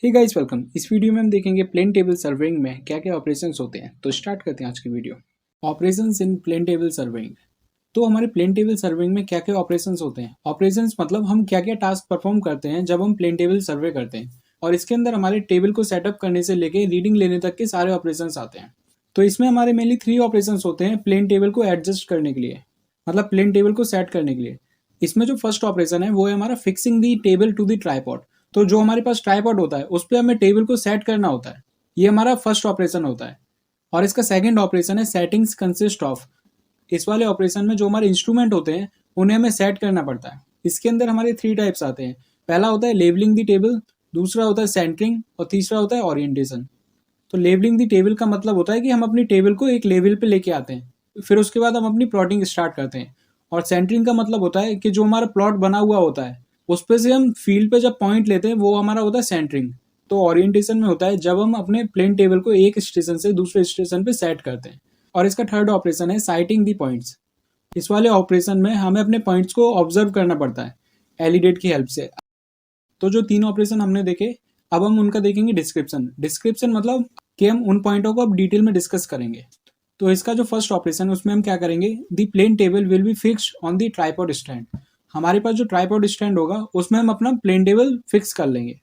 हे guys welcome. इस video में हम देखेंगे प्लेन टेबल सर्विंग में क्या क्या ऑपरेशंस होते हैं। तो स्टार्ट करते हैं आज की video. Operations in plane table surveying. तो हमारे प्लेन टेबल सर्विंग में क्या क्या ऑपरेशंस होते हैं। ऑपरेशंस मतलब हम क्या क्या टास्क परफॉर्म करते हैं जब हम प्लेन टेबल सर्वे करते हैं, और इसके अंदर हमारे टेबल को सेटअप करने से लेके रीडिंग लेने तक के सारे ऑपरेशंस आते हैं। तो इसमें हमारे मेनली 3 ऑपरेशंस होते हैं प्लेन टेबल को एडजस्ट करने के लिए, मतलब प्लेन टेबल को सेट करने के लिए। इसमें जो फर्स्ट ऑपरेशन है वो है हमारा fixing the table to the tripod. तो जो हमारे पास ट्राइपॉड होता है उस पर हमें टेबल को सेट करना होता है, ये हमारा फर्स्ट ऑपरेशन होता है। और इसका सेकंड ऑपरेशन है सेटिंग्स कंसिस्ट ऑफ। इस वाले ऑपरेशन में जो हमारे इंस्ट्रूमेंट होते हैं उन्हें हमें सेट करना पड़ता है। इसके अंदर हमारे 3 टाइप्स आते हैं। पहला होता है लेबलिंग दी टेबल, दूसरा होता है सेंटरिंग, और तीसरा होता है ओरिएंटेशन। तो लेबलिंग दी टेबल का मतलब होता है कि हम अपनी टेबल को एक लेवल पे लेके आते हैं, फिर उसके बाद हम अपनी प्लॉटिंग स्टार्ट करते हैं। और सेंटरिंग का मतलब होता है कि जो हमारा प्लॉट बना हुआ होता है उस पे से हम फील्ड पे जब पॉइंट लेते हैं वो हमारा होता है सेंटरिंग। तो ओरिएंटेशन में होता है जब हम अपने प्लेन टेबल को एक स्टेशन से दूसरे स्टेशन पे सेट करते हैं। और इसका थर्ड ऑपरेशन है साइटिंग दी पॉइंट्स। इस वाले ऑपरेशन में हमें अपने पॉइंट्स को ऑब्जर्व करना पड़ता है एलिडेट की हेल्प से। तो जो 3 ऑपरेशन हमने देखे, अब हम उनका देखेंगे डिस्क्रिप्शन। डिस्क्रिप्शन मतलब कि हम उन पॉइंटों को अब डिटेल में डिस्कस करेंगे। तो इसका जो फर्स्ट ऑपरेशन है उसमें हम क्या करेंगे, the plane table will be fixed on the tripod stand. हमारे पास जो ट्राइपॉड स्टैंड होगा उसमें हम अपना प्लेन टेबल फिक्स कर लेंगे।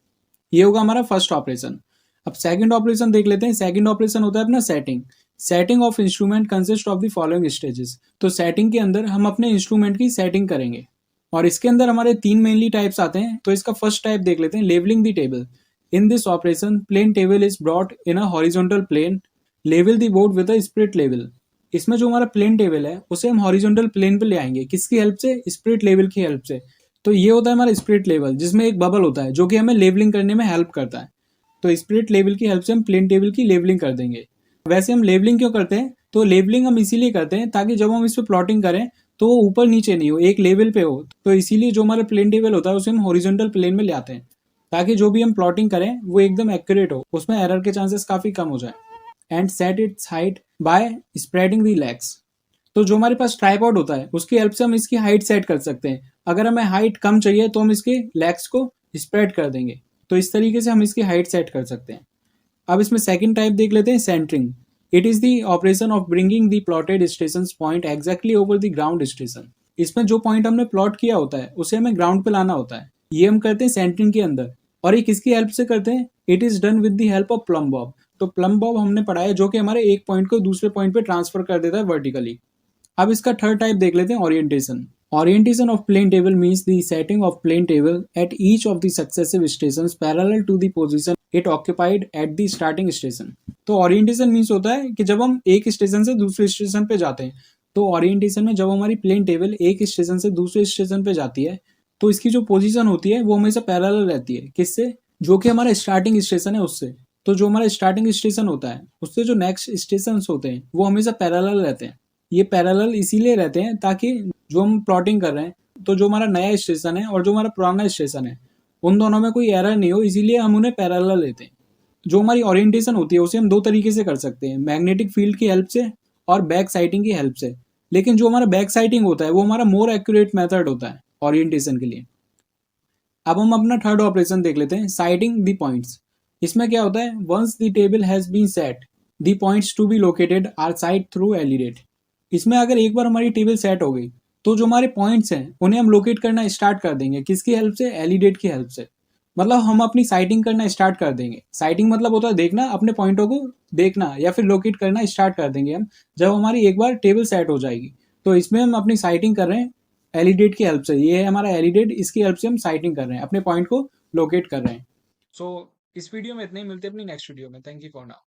ये होगा हमारा फर्स्ट ऑपरेशन। अब सेकंड ऑपरेशन देख लेते हैं। सेकंड ऑपरेशन होता है अपना setting. Setting of instrument consist of the following stages. तो सेटिंग के अंदर हम अपने इंस्ट्रूमेंट की सेटिंग करेंगे, और इसके अंदर हमारे 3 मेनली टाइप्स आते हैं। तो इसका फर्स्ट टाइप देख लेते हैं, levelling the table. In this operation plane table is brought in a horizontal plane, level the board with a split level. इसमें जो हमारा प्लेन टेबल है उसे हम हॉरिजॉन्टल प्लेन पे ले आएंगे, किसकी हेल्प से, स्प्लिट लेवल की हेल्प से। तो ये होता है हमारा स्प्लिट लेवल, जिसमें एक बबल होता है जो कि हमें लेवलिंग करने में हेल्प करता है। तो स्प्लिट लेवल की हेल्प से हम प्लेन टेबल की लेवलिंग कर देंगे। वैसे हम लेवलिंग क्यों करते हैं, तो लेवलिंग हम इसीलिए करते हैं ताकि जब हम इस पर प्लॉटिंग करें तो वो ऊपर नीचे नहीं हो, एक लेवल पे हो। तो इसीलिए जो हमारा प्लेन टेबल होता है उसे हम हॉरिजॉन्टल प्लेन में ले आते हैं, ताकि जो भी हम प्लॉटिंग करें वो एकदम एक्यूरेट हो, उसमें एरर के चांसेस काफी कम हो जाए। And set it's height bye spreading the legs. तो जो हमारे पास ट्राइपॉड होता है उसकी हेल्प से हम इसकी हाइट सेट कर सकते हैं। अगर हमें हाइट कम चाहिए तो हम इसके लेग्स को स्प्रेड कर देंगे। तो इस तरीके से हम इसकी हाइट सेट कर सकते हैं। अब इसमें सेकंड टाइप देख लेते हैं, centring. It is the operation of bringing the plotted station point exactly over the ground station. इसमें जो पॉइंट हमने प्लॉट किया होता है उसे हमें ग्राउंड पे लाना होता है। ये हम करते हैं सेंटरिंग के अंदर। और ये किसकी हेल्प से करते हैं, it is done with the help of plum Bob. तो प्लम बॉब हमने पढ़ा है, जो कि हमारे एक पॉइंट को दूसरे पॉइंट पे ट्रांसफर कर देता है वर्टिकली। अब इसका थर्ड टाइप देख लेते हैं, orientation. Orientation of plane table means the setting of plane table at each of the successive stations parallel to the position it occupied at the starting station। तो orientation means होता है कि जब हम एक स्टेशन से दूसरे स्टेशन पे जाते हैं, तो ओरिएंटेशन में जब हमारी प्लेन टेबल एक स्टेशन से दूसरे स्टेशन पे जाती है तो इसकी जो पोजीशन होती है वो हमेशा पैरेलल रहती है, किससे, जो कि हमारा स्टार्टिंग स्टेशन है उससे। तो जो हमारा स्टार्टिंग स्टेशन होता है उससे जो नेक्स्ट स्टेशन होते हैं वो हमेशा पैरेलल रहते हैं। ये पैरेलल इसीलिए रहते हैं ताकि जो हम प्लॉटिंग कर रहे हैं, तो जो हमारा नया स्टेशन है और जो हमारा पुराना स्टेशन है उन दोनों में कोई एरर नहीं हो, इसीलिए हम उन्हें पैरेलल लेते हैं। जो हमारी ओरिएंटेशन होती है उसे हम 2 तरीके से कर सकते हैं, मैग्नेटिक फील्ड की हेल्प से और बैक साइटिंग की हेल्प से। लेकिन जो हमारा बैक साइटिंग होता है वो हमारा मोर एक्यूरेट मेथड होता है ओरिएंटेशन के लिए। अब हम अपना थर्ड ऑपरेशन देख लेते हैं, साइटिंग द पॉइंट्स। इसमें क्या होता है, once the table has been set the points to be located are sight through alidade. इसमें अगर एक बार हमारी टेबल सेट हो गई तो जो हमारे पॉइंट्स हैं उन्हें हम लोकेट करना स्टार्ट कर देंगे, किसकी हेल्प से, एलिडेट की हेल्प से। मतलब हम अपनी साइटिंग करना स्टार्ट कर देंगे। साइटिंग मतलब होता है देखना, अपने पॉइंटों को देखना या फिर लोकेट करना स्टार्ट कर देंगे हम जब हमारी एक बार टेबल सेट हो जाएगी। तो इसमें हम अपनी साइटिंग कर रहे हैं एलिडेट की हेल्प से। ये है हमारा एलिडेट, इसकी हेल्प से हम साइटिंग कर रहे हैं, अपने पॉइंट को लोकेट कर रहे हैं। सो इस वीडियो में इतना ही, मिलते हैं अपनी नेक्स्ट वीडियो में। Thank you for now.